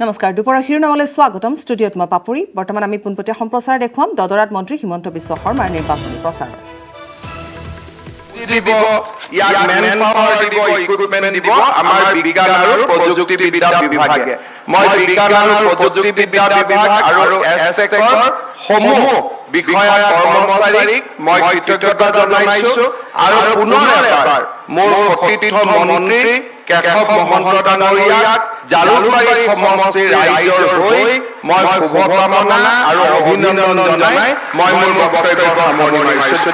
নমস্কাৰ দুপৰৰ শিৰোনামলৈ স্বাগতম ষ্টুডিঅ'ত মই পাপুৰি বৰ্তমান আমি পোনপটীয়া সম্প্ৰচাৰ দেখুৱাম দদৰাত মন্ত্ৰী হিমন্ত বিশ্ব শৰ্মাৰ নিৰ্বাচনী প্ৰচাৰ দিব ইয়াত মেন পাৱাৰ দিব ইকুইপমেন্ট দিব আমাৰ বিজ্ঞান আৰু প্ৰযুক্তিবিদ্যা বিভাগে মই বিজ্ঞান আৰু প্ৰযুক্তিবিদ্যা বিভাগ আৰু এছটেকৰ সমূহ বিষয়া কৰ্মচাৰীক মই কৃতজ্ঞতা জনাইছো আৰু পুনৰ এবাৰ মোৰ সতীৰ্থ মন্ত্ৰী কেশৱ মহন্ত ডাঙৰীয়াক জালুকবাৰী সমষ্টিৰ ৰাইজৰ হৈ মই শুভকামনা আৰু অভিনন্দন জনাই মই মোৰ বক্তব্য সামৰণি মাৰিছো।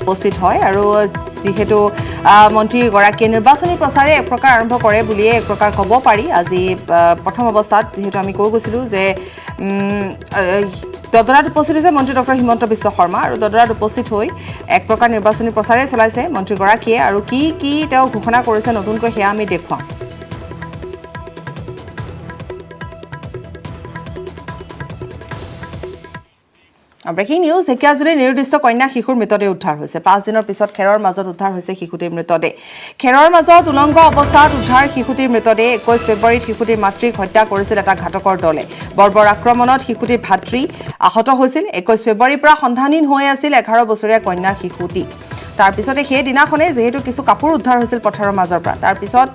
উপস্থিত হয় আৰু যেহেতু মন্ত্ৰীগৰাকীয়ে নিৰ্বাচনী প্ৰচাৰে এক প্ৰকাৰ আৰম্ভ কৰে বুলিয়ে এক প্ৰকাৰ ক'ব পাৰি আজি প্ৰথম অৱস্থাত যেহেতু আমি কৈ গৈছিলোঁ যে দদৰাত উপস্থিত হৈছে মন্ত্ৰী ডক্টৰ হিমন্ত বিশ্ব শৰ্মা আৰু দদৰাত উপস্থিত হৈ এক প্ৰকাৰ নিৰ্বাচনী প্ৰচাৰে চলাইছে মন্ত্ৰীগৰাকীয়ে আৰু কি কি তেওঁ ঘোষণা কৰিছে নতুনকৈ সেয়া আমি দেখুৱাম। ব্ৰেকিং নিউজ ঢেকিয়াজুলিৰ নিৰুদ্দিষ্ট কন্যা শিশুৰ মৃতদেহ উদ্ধাৰ হৈছে 5 দিনৰ পিছত খেৰৰ মাজত উদ্ধাৰ হৈছে শিশুটিৰ মৃতদেহ খেৰৰ মাজত উলংগ অৱস্থাত উদ্ধাৰ শিশুটিৰ মৃতদেহ 21 ফেব্ৰুৱাৰীত শিশুটিৰ মাতৃক হত্যা কৰিছিল এটা ঘাতকৰ দলে বৰ্বৰ আক্ৰমণত শিশুটিৰ ভাতৃ আহত হৈছিল 21 ফেব্ৰুৱাৰীৰ পৰা সন্ধানহীন হৈ আছিল 11 বছৰীয়া কন্যা শিশুটি তাৰ পিছতে সেই দিনাখনে যেহেতু কিছু কাপোৰ উদ্ধাৰ হৈছিল পথাৰৰ মাজৰ পৰা তাৰ পিছত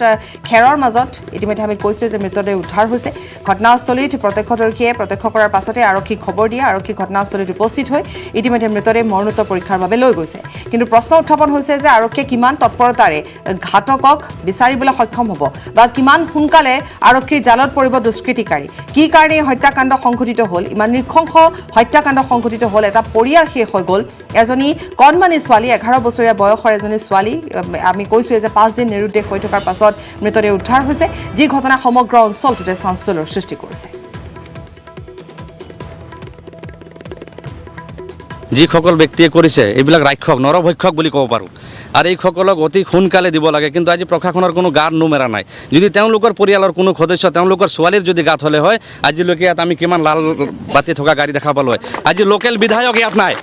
খেৰৰ মাজত ইতিমধ্যে আমি কৈছোঁ যে মৃতদেহ উদ্ধাৰ হৈছে ঘটনাস্থলীত প্ৰত্যক্ষদৰ্শীয়ে প্ৰত্যক্ষ কৰাৰ পাছতে আৰক্ষীক খবৰ দিয়ে আৰক্ষী ঘটনাস্থলীত উপস্থিত হৈ ইতিমধ্যে মৃতদেহ মৰণোত্তৰ পৰীক্ষাৰ বাবে লৈ গৈছে কিন্তু প্ৰশ্ন উত্থাপন হৈছে যে আৰক্ষীয়ে কিমান তৎপৰতাৰে ঘাতকক বিচাৰিবলৈ সক্ষম হ'ব বা কিমান সোনকালে আৰক্ষীৰ জালত পৰিব দুষ্কৃতিকাৰী কি কাৰণে হত্যাকাণ্ড সংঘটিত হ'ল ইমান নৃশংস হত্যাকাণ্ড সংঘটিত হ'ল এটা পৰিয়াল শেষ হৈ গ'ল এজনী কণমানি ছোৱালী 11 বছৰীয়া বয়সৰ এজনী ছোৱালী আমি কৈছোঁ যে 5 দিন নিৰুদ্দেশ হৈ থকাৰ পাছত মৃতদেহ উদ্ধাৰ হৈছে যি ঘটনা সমগ্ৰ অঞ্চলটোতে চাঞ্চল্যৰ সৃষ্টি কৰিছে। যিসকল ব্যক্তিয়ে কৰিছে এইবিলাক ৰাক্ষস নৰভক্ষক বুলি ক'ব পাৰোঁ আৰু এইসকলক অতি সোনকালে দিব লাগে কিন্তু আজি প্ৰশাসনৰ কোনো গাত নোমেৰা নাই যদি তেওঁলোকৰ পৰিয়ালৰ কোনো সদস্য তেওঁলোকৰ ছোৱালীৰ যদি গাত হ'লে হয় আজিলৈকে ইয়াত আমি কিমান লাল বাতি থকা গাড়ী দেখা পালোঁ হয় আজি লোকেল বিধায়ক ইয়াত নাই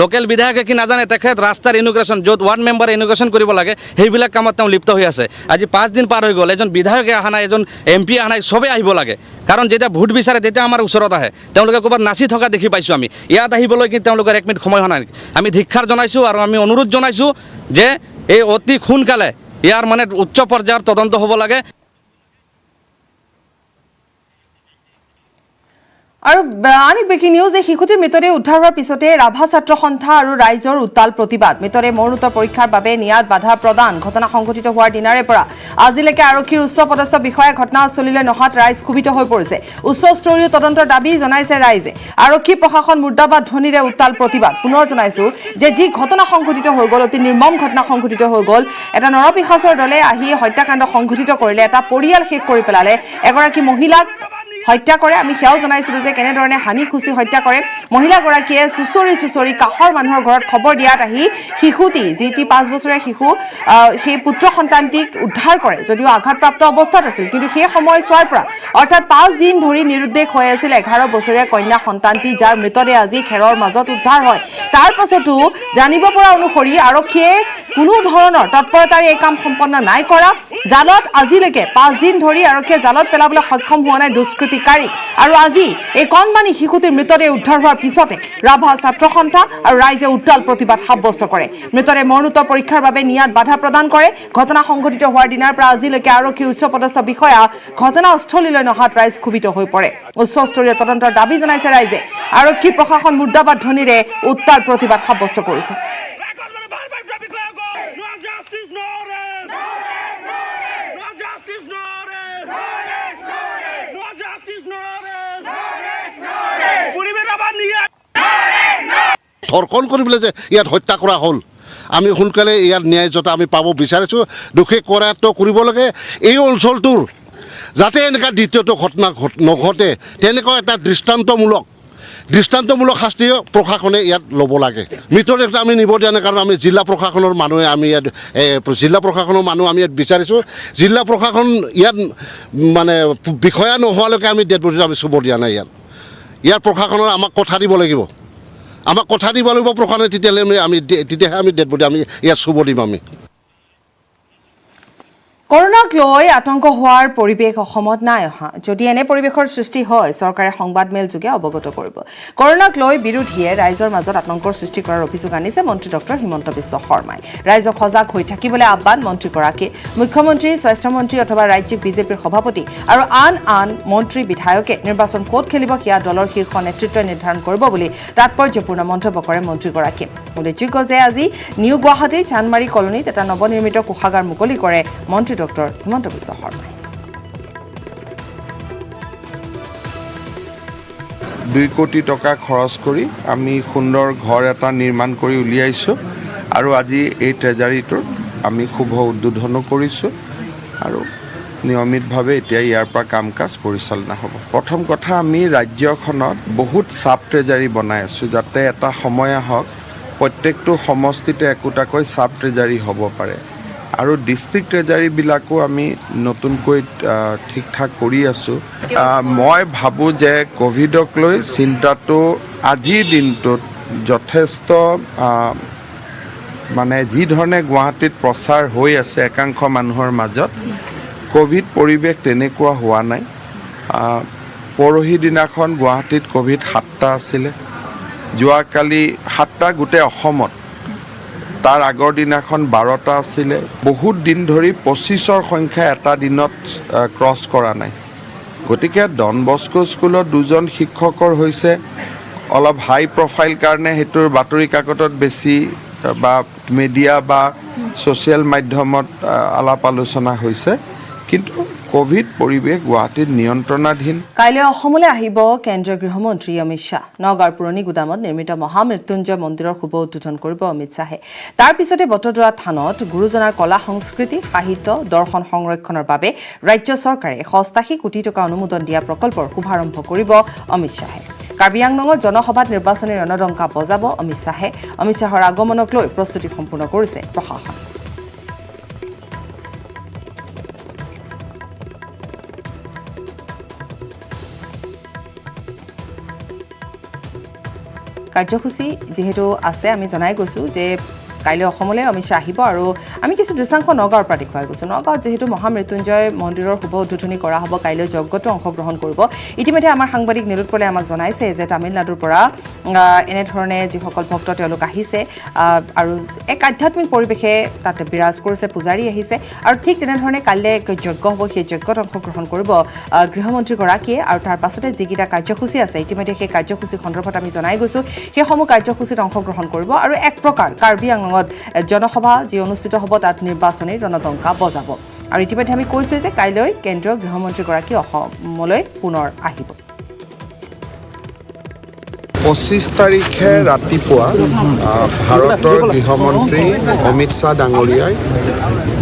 লোকেল বিধায়কে কি নাজানে তেখেত ৰাস্তাৰ ইনোগ্ৰেশ্যন য'ত ৱাৰ্ড মেম্বাৰে ইনোগ্ৰেশ্যন কৰিব লাগে সেইবিলাক কামত তেওঁ লিপ্ত হৈ আছে আজি 5 দিন পাৰ হৈ গ'ল এজন বিধায়কে অহা নাই এজন MP অহা নাই চবেই আহিব লাগে কাৰণ যেতিয়া ভোট বিচাৰে তেতিয়া আমাৰ ওচৰত আহে তেওঁলোকে ক'ৰবাত নাচি থকা দেখি পাইছোঁ আমি ইয়াত আহিবলৈ কিন্তু তেওঁলোকৰ 1 মিনিট সময় হোৱা নাই আমি ধিক্ষাৰ জনাইছোঁ আৰু আমি অনুৰোধ জনাইছোঁ যে এই অতি সোনকালে ইয়াৰ মানে উচ্চ পৰ্যায়ৰ তদন্ত হ'ব লাগে। আৰু আনি ব্ৰেকিং নিউজ এই শিশুটিৰ মৃতদেহ উদ্ধাৰ হোৱাৰ পিছতে ৰাভা ছাত্ৰ সন্থা আৰু ৰাইজৰ উত্তাল প্ৰতিবাদ মৃতদেহ মৰণোত্তৰ পৰীক্ষাৰ বাবে নিয়াত বাধা প্ৰদান ঘটনা সংঘটিত হোৱাৰ দিনাৰে পৰা আজিলৈকে আৰক্ষীৰ উচ্চপদস্থ বিষয়া ঘটনাস্থলীলৈ নহাত ৰাইজ ক্ষোভিত হৈ পৰিছে উচ্চস্তৰীয় তদন্তৰ দাবী জনাইছে ৰাইজে আৰক্ষী প্ৰশাসন মুৰ্দাবাদ ধ্বনিৰে উত্তাল প্ৰতিবাদ পুনৰ জনাইছোঁ যে যি ঘটনা সংঘটিত হৈ গ'ল অতি নিৰ্মম ঘটনা সংঘটিত হৈ গ'ল এটা নৰপিশাচৰ দলে আহি হত্যাকাণ্ড সংঘটিত কৰিলে এটা পৰিয়াল শেষ কৰি পেলালে এগৰাকী মহিলাক হত্যা কৰে আমি সেয়াও জনাইছিলোঁ যে কেনেধৰণে হানি খুচি হত্যা কৰে মহিলাগৰাকীয়ে চুচৰি কাষৰ মানুহৰ ঘৰত খবৰ দিয়াত আহি শিশুটি যিটি 5 বছৰীয়া শিশু সেই পুত্ৰ সন্তানটিক উদ্ধাৰ কৰে যদিও আঘাতপ্ৰাপ্ত অৱস্থাত আছিল কিন্তু সেই সময় চোৱাৰ পৰা অৰ্থাৎ 5 দিন ধৰি নিৰুদ্দেশ হৈ আছিল 11 বছৰীয়া কন্যা সন্তানটি যাৰ মৃতদেহ আজি খেৰৰ মাজত উদ্ধাৰ হয় তাৰ পাছতো জানিব পৰা অনুসৰি আৰক্ষীয়ে কোনো ধৰণৰ তৎপৰতাৰে এই কাম সম্পন্ন নাই কৰা জালত আজিলৈকে 5 দিন ধৰি আৰক্ষীয়ে জালত পেলাবলৈ সক্ষম হোৱা নাই দুষ্কৃতিকাৰী আৰু আজি এই কণমানি শিশুটিৰ মৃতদেহ উদ্ধাৰ হোৱাৰ পিছতে ৰাভা ছাত্ৰ সন্থা আৰু ৰাইজে উত্তাল প্ৰতিবাদ সাব্যস্ত কৰে মৃতদেহ মৰণোত্তৰ পৰীক্ষাৰ বাবে নিয়াত বাধা প্ৰদান কৰে ঘটনা সংঘটিত হোৱাৰ দিনাৰ পৰা আজিলৈকে আৰক্ষী উচ্চপদস্থ বিষয়া ঘটনাস্থলীলৈ নহাত ৰাইজ ক্ষোভিত হৈ পৰে উচ্চস্তৰীয় তদন্তৰ দাবী জনাইছে ৰাইজে আৰক্ষী প্ৰশাসন মুৰ্দাবাদ ধ্বনিৰে উত্তাল প্ৰতিবাদ সাব্যস্ত কৰিছে। ধৰ্ষণ কৰি পেলাই যে ইয়াত হত্যা কৰা হ'ল আমি সোনকালে ইয়াৰ ন্যায় য'ত আমি পাব বিচাৰিছোঁ দোষী কৰাটো কৰিব লাগে এই অঞ্চলটোৰ যাতে এনেকুৱা দ্বিতীয়টো ঘটনা নঘটে তেনেকুৱা এটা দৃষ্টান্তমূলক শাস্তি প্ৰশাসনে ইয়াত ল'ব লাগে মৃতদেহটো আমি নিব দিয়া নাই কাৰণ আমি জিলা প্ৰশাসনৰ মানুহে আমি ইয়াত জিলা প্ৰশাসনৰ মানুহ আমি ইয়াত বিচাৰিছোঁ জিলা প্ৰশাসন ইয়াত মানে বিষয়া নোহোৱালৈকে আমি ডেড বডিটো আমি চুব দিয়া নাই ইয়াৰ প্ৰশাসনৰ আমাক কথা দিব লাগিব প্ৰশাসনে তেতিয়াহে আমি ডেড বডি আমি ইয়াত চুব দিম আমি কৰোনাক লৈ আতংক হোৱাৰ পৰিৱেশ অসমত নাই অহা যদি এনে পৰিৱেশৰ সৃষ্টি হয় চৰকাৰে সংবাদমেল যোগে অৱগত কৰিব কৰোনাক লৈ বিৰোধীয়ে ৰাইজৰ মাজত আতংকৰ সৃষ্টি কৰাৰ অভিযোগ আনিছে মন্ত্ৰী ডক্টৰ হিমন্ত বিশ্ব শৰ্মাই ৰাইজক সজাগ হৈ থাকিবলৈ আহ্বান মন্ত্ৰীগৰাকীৰ মুখ্যমন্ত্ৰী স্বাস্থ্যমন্ত্ৰী অথবা ৰাজ্যিক বিজেপিৰ সভাপতি আৰু আন মন্ত্ৰী বিধায়কে নিৰ্বাচন ক'ত খেলিব সেয়া দলৰ শীৰ্ষ নেতৃত্বই নিৰ্ধাৰণ কৰিব বুলি তাৎপৰ্যপূৰ্ণ মন্তব্য কৰে মন্ত্ৰীগৰাকীয়ে উল্লেখযোগ্য যে আজি নিউ গুৱাহাটী চানমাৰী কলনীত এটা নৱনিৰ্মিত কোষাগাৰ মুকলি কৰে মন্ত্ৰী ডক্টৰ হিমন্ত বিশ্ব শৰ্মাই 2 কোটি টকা খৰচ কৰি আমি সুন্দৰ ঘৰ এটা নিৰ্মাণ কৰি উলিয়াইছোঁ আৰু আজি এই ট্ৰেজাৰীটোৰ আমি শুভ উদ্বোধনো কৰিছোঁ আৰু নিয়মিতভাৱে এতিয়া ইয়াৰ পৰা কাম কাজ পৰিচালনা হ'ব প্ৰথম কথা আমি ৰাজ্যখনত বহুত সাব ট্ৰেজাৰী বনাই আছোঁ যাতে এটা সময় আহক প্ৰত্যেকটো সমষ্টিতে একোটাকৈ সাব ট্ৰেজাৰী হ'ব পাৰে আৰু ডিষ্ট্ৰিক্ট ট্ৰেজাৰীবিলাকো আমি নতুনকৈ ঠিক ঠাক কৰি আছোঁ মই ভাবোঁ যে কোভিডক লৈ চিন্তাটো আজিৰ দিনটোত যথেষ্ট মানে যি ধৰণে গুৱাহাটীত প্ৰচাৰ হৈ আছে একাংশ মানুহৰ মাজত কোভিড পৰিৱেশ তেনেকুৱা হোৱা নাই পৰহি দিনাখন গুৱাহাটীত কোভিড 7টা আছিলে যোৱাকালি 7টা গোটেই অসমত তাৰ আগৰ দিনাখন 12টা আছিলে বহুত দিন ধৰি 25ৰ সংখ্যা এটা দিনত ক্ৰছ কৰা নাই গতিকে ডন বস্কো স্কুলত 2জন শিক্ষকৰ হৈছে অলপ হাই প্ৰফাইল কাৰণে হেতুৰ বাতৰি কাকতত বেছি বা মিডিয়া বা সোশ্যাল মাধ্যমত আলাপ আলোচনা হৈছে কিন্তু কোভিড পৰিৱেশ গুৱাহাটীত নিয়ন্ত্ৰণাধীন কাইলৈ অসমলৈ আহিব কেন্দ্ৰীয় গৃহমন্ত্ৰী অমিত শ্বাহ নগাঁৱৰ পুৰণি গুদামত নিৰ্মিত মহামৃত্যুঞ্জয় মন্দিৰৰ শুভ উদ্বোধন কৰিব অমিত শ্বাহে তাৰ পিছতে বটদ্ৰৱা থানত গুৰুজনাৰ কলা সংস্কৃতি সাহিত্য দৰ্শন সংৰক্ষণৰ বাবে ৰাজ্য চৰকাৰে 180 কোটি টকা অনুমোদন দিয়া প্ৰকল্পৰ শুভাৰম্ভ কৰিব অমিত শ্বাহে কাৰ্বি আংলঙত জনসভাত নিৰ্বাচনী ৰণদংকা বজাব অমিত শ্বাহৰ আগমনক লৈ প্ৰস্তুতি সম্পূৰ্ণ কৰিছে প্ৰশাসন কাৰ্যসূচী যেহেতু আছে আমি জনাই গৈছোঁ যে কাইলৈ অসমলৈ অমিত শ্বাহ আহিব আৰু আমি কিছু দৃশ্যাংশ নগাঁৱৰ পৰা দেখুৱাই গৈছোঁ নগাঁৱত যেহেতু মহামৃত্যুঞ্জয় মন্দিৰৰ শুভ উদ্বোধনী কৰা হ'ব কাইলৈ যজ্ঞটো অংশগ্ৰহণ কৰিব ইতিমধ্যে আমাৰ সাংবাদিক নিৰুৎপলে আমাক জনাইছে যে তামিলনাডুৰ পৰা এনেধৰণে যিসকল ভক্ত তেওঁলোক আহিছে আৰু এক আধ্যাত্মিক পৰিৱেশে তাতে বিৰাজ কৰিছে পূজাৰী আহিছে আৰু ঠিক তেনেধৰণে কাইলৈ যজ্ঞ হ'ব সেই যজ্ঞত অংশগ্ৰহণ কৰিব গৃহমন্ত্ৰীগৰাকীয়ে আৰু তাৰ পাছতে যিকেইটা কাৰ্যসূচী আছে ইতিমধ্যে সেই কাৰ্যসূচী সন্দৰ্ভত আমি জনাই গৈছোঁ সেইসমূহ কাৰ্যসূচীত অংশগ্ৰহণ কৰিব আৰু এক প্ৰকাৰ কাৰ্বি আংলঙত জনসভা যি অনুষ্ঠিত হ'ব তাত নিৰ্বাচনী ৰণদংকা বজাব আৰু ইতিমধ্যে আমি কৈছোঁ যে কাইলৈ কেন্দ্ৰীয় গৃহমন্ত্ৰীগৰাকী অসমলৈ পুনৰ আহিব 25 তাৰিখে ৰাতিপুৱা ভাৰতৰ গৃহমন্ত্ৰী অমিত শ্বাহ ডাঙৰীয়াই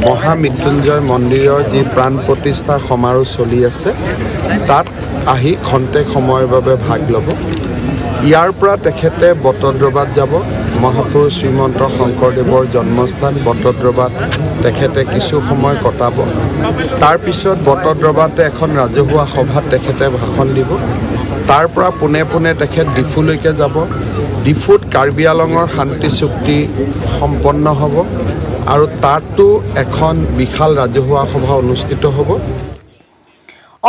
মহামৃত্যুঞ্জয় মন্দিৰৰ যি প্ৰাণ প্ৰতিষ্ঠা সমাৰোহ চলি আছে তাত আহি খন্তেক সময়ৰ বাবে ভাগ ল'ব ইয়াৰ পৰা তেখেতে বটদ্ৰৱাত যাব মহাপুৰুষ শ্ৰীমন্ত শংকৰদেৱৰ জন্মস্থান বটদ্ৰৱাত তেখেতে কিছু সময় কটাব তাৰপিছত বটদ্ৰৱাতে এখন ৰাজহুৱা সভাত তেখেতে ভাষণ দিব তাৰ পৰা পোনে পোনে তেখেত ডিফুলৈকে যাব ডিফুত কাৰ্বি আংলঙৰ শান্তি চুক্তি সম্পন্ন হ'ব আৰু তাতো এখন বিশাল ৰাজহুৱা সভা অনুষ্ঠিত হ'ব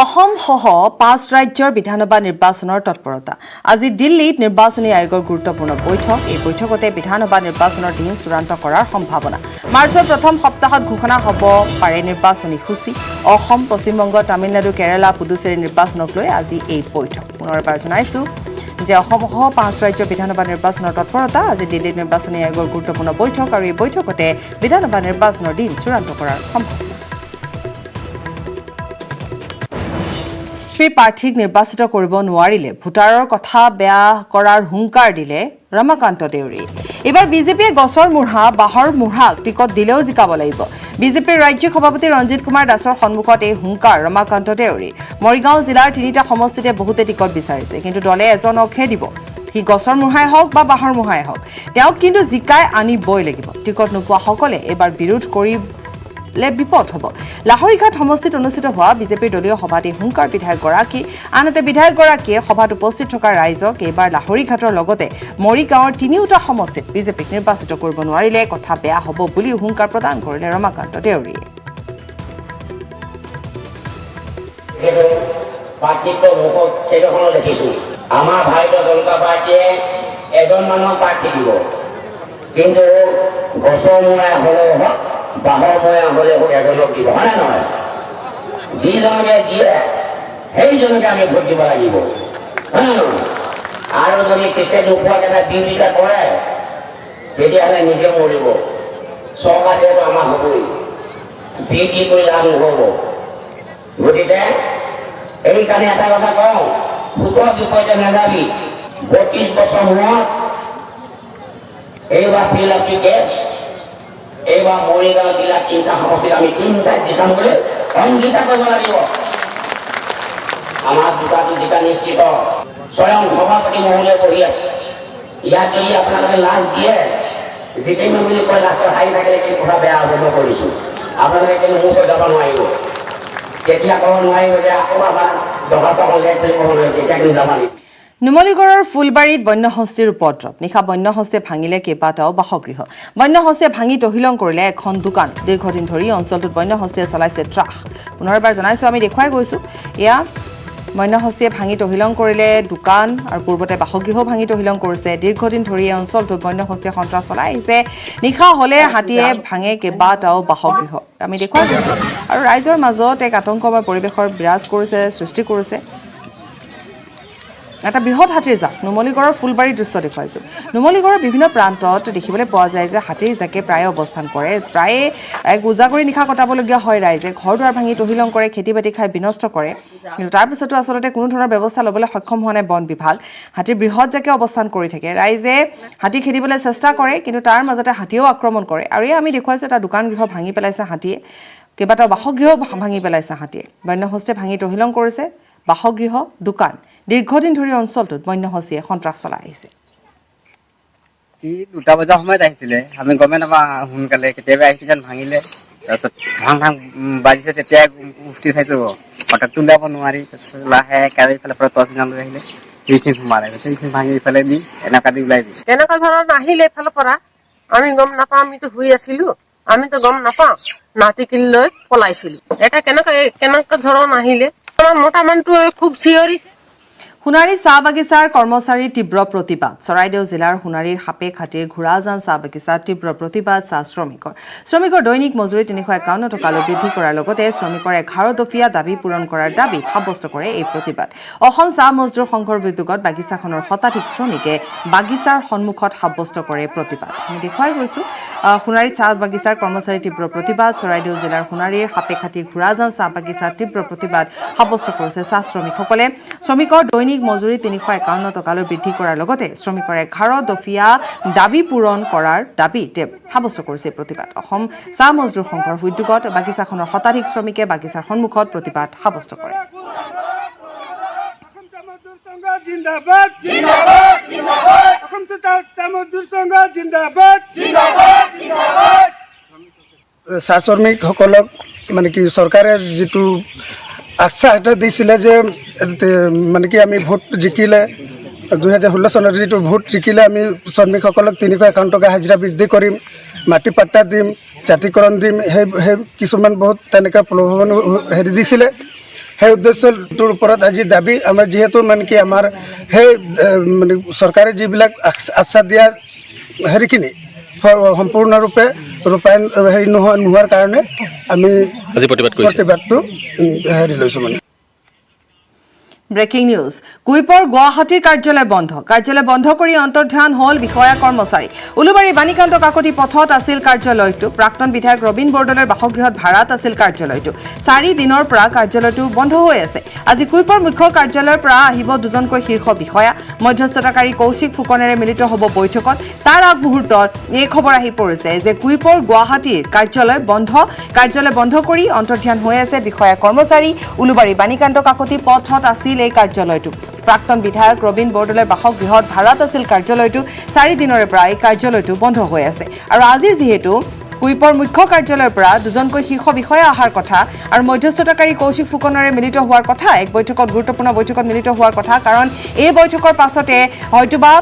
অসম সহ 5 ৰাজ্যৰ বিধানসভা নিৰ্বাচনৰ তৎপৰতা আজি দিল্লীত নিৰ্বাচনী আয়োগৰ গুৰুত্বপূৰ্ণ বৈঠক এই বৈঠকতে বিধানসভা নিৰ্বাচনৰ দিন চূড়ান্ত কৰাৰ সম্ভাৱনা মাৰ্চৰ প্ৰথম সপ্তাহত ঘোষণা হ'ব পাৰে নিৰ্বাচনী সূচী অসম পশ্চিমবংগ তামিলনাডু কেৰালা পুডুচেৰী নিৰ্বাচনক লৈ আজি এই বৈঠক পুনৰবাৰ জনাইছোঁ যে অসম সহ 5 ৰাজ্যৰ বিধানসভা নিৰ্বাচনৰ তৎপৰতা আজি দিল্লীত নিৰ্বাচনী আয়োগৰ গুৰুত্বপূৰ্ণ বৈঠক আৰু এই বৈঠকতে বিধানসভা নিৰ্বাচনৰ দিন চূড়ান্ত কৰাৰ সম্ভাৱনা প্ৰাৰ্থীক নিৰ্বাচিত কৰিব নোৱাৰিলে ভোটাৰৰ কথা বেয়া কৰাৰ হুংকাৰ দিলে ৰমাকান্ত দেউৰী এবাৰ বিজেপিয়ে গছৰ মুঢ়া বাঁহৰ মুঢ়াক টিকট দিলেও জিকাব লাগিব বিজেপিৰ ৰাজ্যিক সভাপতি ৰঞ্জিত কুমাৰ দাসৰ সন্মুখত এই হুংকাৰ ৰমাকান্ত দেউৰী মৰিগাঁও জিলাৰ 3টা সমষ্টিতে বহুতে টিকট বিচাৰিছে কিন্তু দলে এজনকহে দিব সি গছৰ মুঢ়াই হওক বা বাঁহৰ মুঢ়াই হওক তেওঁক কিন্তু জিকাই আনিবই লাগিব টিকট নোপোৱাসকলে এবাৰ বিৰোধ কৰি হ'লে বিপদ হ'ব। লাহৰীঘাট সমষ্টিত অনুষ্ঠিত হোৱা বিজেপিৰ দলীয় সভাত হুংকাৰ বিধায়কগৰাকী আনহাতে বিধায়কগৰাকীয়ে সভাত উপস্থিত থকা ৰাইজক এইবাৰ লাহৰীঘাটৰ লগতে মৰিগাঁৱৰ তিনিওটা সমষ্টিত বিজেপিক নিৰ্বাচিত কৰিব নোৱাৰিলে কথা বেয়া হ'ব বুলি হুংকাৰ প্ৰদান কৰিলে ৰমাকান্ত দেউৰীয়ে। পাৰ্থিত্ব মুখত কেইবাখনো দেখিছোঁ। আমাৰ ভাৰতীয় জনতা পাৰ্টীয়ে এজন মানুহক প্ৰাৰ্থী দিব, কিন্তু গছৰ মূৰে হ'লেও হওক বাঁহৰ মূৰে হ'লেও হওক এজনক দিব, হয় নে নহয়? যিজনকে দিয়ে সেইজনকে আমি ভোট দিব লাগিব, হয় নে নহয়? আৰু যদি তেতিয়া নোপোৱাকেইটা বিৰোধিতা কৰে তেতিয়াহ'লে নিজে মৰিব। চৰকাৰ যিহেতু আমাৰ হ'বই, বিৰোধী কৰি লাভ নহ'ব। গতিকে এইকাৰণে এটা কথা কওঁ, সুতৰ বিপৰীতে নাযাবি। 32 বছৰ মূৰত এইবাৰ ফিল আপ কেছ, এইবাৰ মৰিগাঁও জিলা 3টা সমষ্টিত আমি 3টাই জিকাম বুলি অংগীকাৰ কৰিব লাগিব। আমাৰ জোতাটো জিকা নিশ্চিত। স্বয়ং সভাপতি মহোদয় বহি আছে, ইয়াত যদি আপোনালোকে লাজ দিয়ে জিকিম বুলি কয়, লাষ্টত হাৰি থাকিলে কিন্তু কথা বেয়া হ'ব। মই কৰিছোঁ, আপোনালোকে কিন্তু মোৰ ওচৰত যাব নোৱাৰিব। তেতিয়া ক'ব নোৱাৰিব যে আকৌ আমাৰ দৰ্খাস্তখন লেট বুলি ক'ব নোৱাৰিব, তেতিয়া কিন্তু যাব লাগিব। নুমলীগড়ৰ ফুলবাৰীত বন্যহস্তীৰ উপদ্ৰৱ। নিশা বন্যহস্তীয়ে ভাঙিলে কেইবাটাও বাসগৃহ। বন্যহস্তীয়ে ভাঙি তহিলং কৰিলে এখন দোকান। দীৰ্ঘদিন ধৰি অঞ্চলটোত বন্যহস্তীয়ে চলাইছে ত্ৰাস। পুনৰবাৰ জনাইছোঁ, আমি দেখুৱাই গৈছোঁ, এয়া বন্যহস্তীয়ে ভাঙি তহিলং কৰিলে দোকান আৰু পূৰ্বতে বাসগৃহ ভাঙি তহিলং কৰিছে। দীৰ্ঘদিন ধৰি এই অঞ্চলটোত বন্যহস্তীয়ে সন্ত্ৰাস চলাই আহিছে। নিশা হ'লে হাতীয়ে ভাঙে কেইবাটাও বাসগৃহ। আমি দেখুৱাই গৈছোঁ আৰু ৰাইজৰ মাজত এক আতংকময় পৰিৱেশৰ বিৰাজ কৰিছে, সৃষ্টি কৰিছে। এটা বৃহৎ হাতীৰ জাক নুমলীগড়ৰ ফুলবাৰীৰ দৃশ্য দেখুৱাইছোঁ। নুমলীগড়ৰ বিভিন্ন প্ৰান্তত দেখিবলৈ পোৱা যায় যে হাতীৰ জাকে প্ৰায়ে অৱস্থান কৰে। প্ৰায়ে এক উজাগৰি নিশা কটাবলগীয়া হয় ৰাইজে। ঘৰ দুৱাৰ ভাঙি তহিলং কৰে, খেতি বাতি খাই বিনষ্ট কৰে। কিন্তু তাৰপিছতো আচলতে কোনো ধৰণৰ ব্যৱস্থা ল'বলৈ সক্ষম হোৱা নাই বন বিভাগ। হাতীৰ বৃহৎ জাকে অৱস্থান কৰি থাকে। ৰাইজে হাতী খেদিবলৈ চেষ্টা কৰে, কিন্তু তাৰ মাজতে হাতীয়েও আক্ৰমণ কৰে। আৰু এই আমি দেখুৱাইছোঁ এটা দোকান গৃহ ভাঙি পেলাইছে হাতীয়ে, কেইবাটাও বাসগৃহ ভাঙি পেলাইছে হাতীয়ে। বন্যহস্তীয়ে ভাঙি তহিলং কৰিছে বাসগৃহ, দোকান। দীৰ্ঘদিন ধৰি অঞ্চলটোত বন্যহস্তীয়ে সন্ত্ৰাস চলাই আহিছে। 2টা বজাৰ সময়ত আহিছিলে, আমি গমে নাপাওঁ সোনকালে, কেতিয়াবা আহি যেন ভাঙিলে। তাৰপিছত ভাং বাজিছে, তেতিয়া উঠি চাইছোঁ ফটকটো উলিয়াব নোৱাৰি। তাৰপিছত লাহে আৰু এইফালে পৰা তছবিলাক লৈ আহিলে, সেইখিনি সোমালে, সেইখিনি ভাঙি এইফালে দি এনেকুৱা দি ওলাই দিলে। কেনেকুৱা ধৰণৰ আহিলে এইফালৰ পৰা আমি গম নাপাওঁ, আমিতো শুই আছিলোঁ, আমিতো গম নাপাওঁ। নাতি কিনি লৈ পলাইছিলোঁ। এটা কেনেকুৱা ধৰণৰ আহিলে, আমাৰ মতা মানুহটো খুব চিঞৰিছে। সোণাৰী চাহ বাগিচাৰ কৰ্মচাৰীৰ তীব্ৰ প্ৰতিবাদ। চৰাইদেউ জিলাৰ সোণাৰীৰ সাপে খাটিৰ ঘোঁৰাজান চাহ বাগিচাত তীব্ৰ প্ৰতিবাদ চাহ শ্ৰমিকৰ দৈনিক মজুৰি 351 টকালৈ বৃদ্ধি কৰাৰ লগতে শ্ৰমিকৰ 11 দফীয়া দাবী পূৰণ কৰাৰ দাবীত সাব্যস্ত কৰে এই প্ৰতিবাদ। অসম চাহ মজদুৰ সংঘৰ উদ্যোগত বাগিচাখনৰ শতাধিক শ্ৰমিকে বাগিচাৰ সন্মুখত সাব্যস্ত কৰে প্ৰতিবাদ। আমি দেখুৱাই গৈছোঁ সোণাৰীত চাহ বাগিচাৰ কৰ্মচাৰীৰ তীব্ৰ প্ৰতিবাদ। চৰাইদেউ জিলাৰ সোণাৰীৰ সাপে খাটিৰ ঘোঁৰাজান চাহ বাগিচাত তীব্ৰ প্ৰতিবাদ সাব্যস্ত কৰিছে চাহ শ্ৰমিকসকলে। শ্ৰমিকৰ দৈনিক মজুৰি 351 টকালৈ বৃদ্ধি কৰাৰ লগতে শ্ৰমিকৰ 11 দফীয়া দাবী পূৰণ কৰাৰ দাবীত সাব্যস্ত কৰিছে প্ৰতিবাদ। অসম চাহ মজদুৰ সংঘৰ উদ্যোগত বাগিচাখনৰ শতাধিক শ্ৰমিকে বাগিচাৰ সন্মুখত প্ৰতিবাদ সাব্যস্ত কৰে। চাহ শ্ৰমিকসকলক মানে কি চৰকাৰে যিটো আশ্বাস এটা দিছিলে যে মানে কি আমি ভোট জিকিলে 2016 চনত যিটো ভোট জিকিলে আমি শ্ৰমিকসকলক 351 টকা হাজিৰা বৃদ্ধি কৰিম, মাটি পাট্টা দিম, জাতিকৰণ দিম, সেই কিছুমান বহুত তেনেকৈ প্ৰলোভন হেৰি দিছিলে। সেই উদ্দেশ্যটোৰ ওপৰত আজি দাবী আমাৰ যিহেতু মানে কি আমাৰ সেই মানে চৰকাৰে যিবিলাক আশ্বাস দিয়া হেৰিখিনি সম্পূৰ্ণৰূপে ৰূপায়ণ হেৰি নোহোৱাৰ কাৰণে আমি প্ৰতিবাদটো হেৰি লৈছোঁ মানে। Breaking news. কুইপৰ গুৱাহাটীৰ কাৰ্যালয় বন্ধ কৰি অন্তৰ্ধান হ'ল বিষয়া কৰ্মচাৰী। উলুবাৰী বাণীকান্ত কাকতি পথত আছিল কাৰ্যালয়টো। প্ৰাক্তন বিধায়ক ৰবীন বৰদলৈৰ বাসগৃহত ভাড়াত আছিল কাৰ্যালয়টো। 4 দিনৰ পৰা কাৰ্যালয়টো বন্ধ হৈ আছে। আজি কুইপৰ মুখ্য কাৰ্যালয়ৰ পৰা আহিব 2জনকৈ শীৰ্ষ বিষয়া। মধ্যস্থতাকাৰী কৌশিক ফুকনেৰে মিলিত হ'ব বৈঠকত। তাৰ আগমুহূৰ্তত এই খবৰ আহি পৰিছে যে কুইপৰ গুৱাহাটীৰ কাৰ্যালয় বন্ধ কৰি অন্তৰ্ধান হৈ আছে বিষয়া কৰ্মচাৰী। উলুবাৰী বাণীকান্ত কাকতি পথত আছিল এই কাৰ্যালয়টো। প্ৰাক্তন বিধায়ক ৰবীন বৰদলৈৰ বাসগৃহত ভাড়াত আছিল কাৰ্যালয়টো। 4 দিনৰে পৰা এই কাৰ্যালয়টো বন্ধ হৈ আছে। আৰু আজি যিহেতু কুইপৰ মুখ্য কাৰ্যালয়ৰ পৰা দুজনকৈ শীৰ্ষ বিষয়া অহাৰ কথা আৰু মধ্যস্থতাকাৰী কৌশিক ফুকনৰে মিলিত হোৱাৰ কথা এক বৈঠকত গুৰুত্বপূৰ্ণ বৈঠকত মিলিত হোৱাৰ কথা কাৰণ এই বৈঠকৰ পাছতে হয়তোবা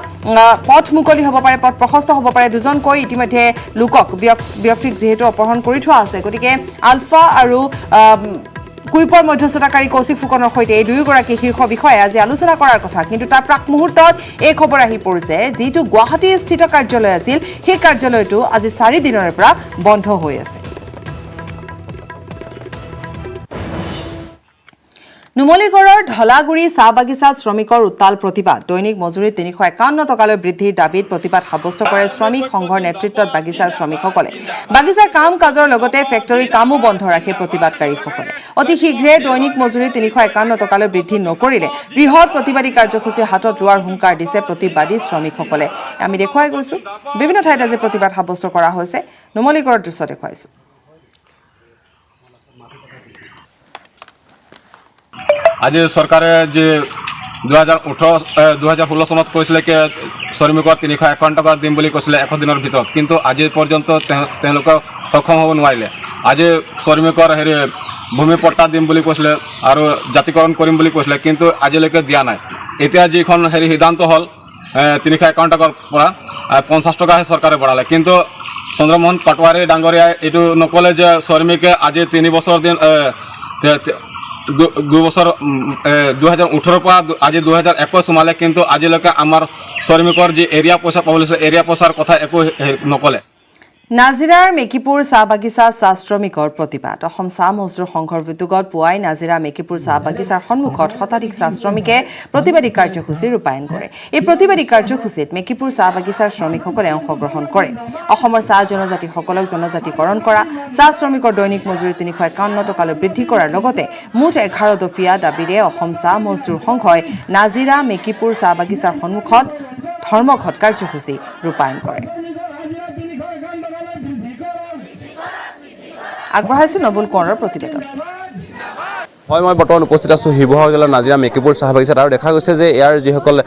পথ মুকলি হ'ব পাৰে পথ প্ৰশস্ত হ'ব পাৰে দুজনকৈ ইতিমধ্যে লোকক ব্যক্তিক যিহেতু অপহৰণ কৰি থোৱা আছে গতিকে আলফা আৰু কুইপৰ মধ্যস্থতাকাৰী কৌশিক ফুকনৰ সৈতে এই দুয়োগৰাকী শীৰ্ষ বিষয়াই আজি আলোচনা কৰাৰ কথা কিন্তু তাৰ প্ৰাক মুহূৰ্তত এই খবৰ আহি পৰিছে যিটো গুৱাহাটী স্থিত কাৰ্যালয় আছিল সেই কাৰ্যালয়টো আজি 4 দিনৰ পৰা বন্ধ হৈ আছে নুমলীগড়ৰ ঢলাগুৰি চাহ বাগিচাত শ্ৰমিকৰ উত্তাল প্ৰতিবাদ দৈনিক মজুৰি 351 টকালৈ বৃদ্ধিৰ দাবীত প্ৰতিবাদ সাব্যস্ত কৰে শ্ৰমিক সংঘৰ নেতৃত্বত বাগিচাৰ শ্ৰমিকসকলে বাগিচাৰ কাম কাজৰ লগতে ফেক্টৰী কামো বন্ধ ৰাখে প্ৰতিবাদকাৰীসকলে অতি শীঘ্ৰে দৈনিক মজুৰি 351 টকালৈ বৃদ্ধি নকৰিলে বৃহৎ প্ৰতিবাদী কাৰ্যসূচী হাতত লোৱাৰ হুংকাৰ দিছে প্ৰতিবাদী শ্ৰমিকসকলে আমি দেখুৱাই গৈছো বিভিন্ন ঠাইত আজি প্ৰতিবাদ সাব্যস্ত কৰা হৈছে নুমলীগড়ৰ দৃশ্য দেখুৱাইছো আজি চৰকাৰে যে 2016 চনত কৈছিলে যে শ্ৰমিকৰ 351 টকা দিম বুলি কৈছিলে 100 দিনৰ ভিতৰত কিন্তু আজি পৰ্যন্ত তেওঁলোকে সক্ষম হ'ব নোৱাৰিলে আজি শ্ৰমিকৰ ভূমি পট্টা দিম বুলি কৈছিলে আৰু জাতিকৰণ কৰিম বুলি কৈছিলে কিন্তু আজিলৈকে দিয়া নাই এতিয়া যিখন সিদ্ধান্ত হ'ল 351 টকাৰ পৰা 50 টকাহে চৰকাৰে বঢ়ালে কিন্তু চন্দ্ৰমোহন পাটোৱাৰী ডাঙৰীয়াই এইটো নকলে যে শ্ৰমিকে আজি 3 বছৰ দিন 2 বছৰ 2018 পৰা আজি 2021 সোমালে কিন্তু আজিলৈকে আমাৰ শ্ৰমিকৰ যি এৰিয়া পইচা পাবলৈছে এৰিয়া পইচাৰ কথা একো নকলে নাজিৰাৰ মেকিপুৰ চাহ বাগিচা চাহ শ্ৰমিকৰ প্ৰতিবাদ অসম চাহ মজদুৰ সংঘৰ উদ্যোগত পুৱাই নাজিৰা মেকিপুৰ চাহ বাগিচাৰ সন্মুখত শতাধিক চাহ শ্ৰমিকে প্ৰতিবাদী কাৰ্যসূচী ৰূপায়ণ কৰে এই প্ৰতিবাদী কাৰ্যসূচীত মেকিপুৰ চাহ বাগিচাৰ শ্ৰমিকসকলে অংশগ্ৰহণ কৰে অসমৰ চাহ জনজাতিসকলক জনজাতিকৰণ কৰা চাহ শ্ৰমিকৰ দৈনিক মজুৰি 351 টকালৈ বৃদ্ধি কৰাৰ লগতে মুঠ 11 দফীয়া দাবীৰে অসম চাহ মজদুৰ সংঘই নাজিৰা মেকিপুৰ চাহ বাগিচাৰ সন্মুখত ধৰ্মঘট কাৰ্যসূচী ৰূপায়ণ কৰে আগবঢ়াইছো নবুল কোঁৱৰৰ প্ৰতিবেদন হয় মই বৰ্তমান উপস্থিত আছোঁ শিৱসাগৰ জিলাৰ নাজিৰা মেকিপুৰ চাহ বাগিচাত আৰু দেখা গৈছে যে ইয়াৰ যিসকল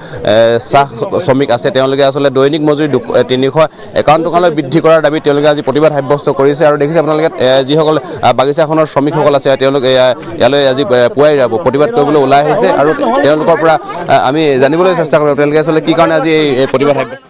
চাহ শ্ৰমিক আছে তেওঁলোকে আচলতে দৈনিক মজুৰি 351 টকালৈ বৃদ্ধি কৰাৰ দাবীত তেওঁলোকে আজি প্ৰতিবাদ সাব্যস্ত কৰিছে আৰু দেখিছে আপোনালোকে যিসকল বাগিচাখনৰ শ্ৰমিকসকল আছে তেওঁলোকে ইয়ালৈ আজি পুৱাই প্ৰতিবাদ কৰিবলৈ ওলাই আহিছে আৰু তেওঁলোকৰ পৰা আমি জানিবলৈ চেষ্টা কৰিম তেওঁলোকে আচলতে কি কাৰণে আজি এই প্ৰতিবাদ সাব্যস্ত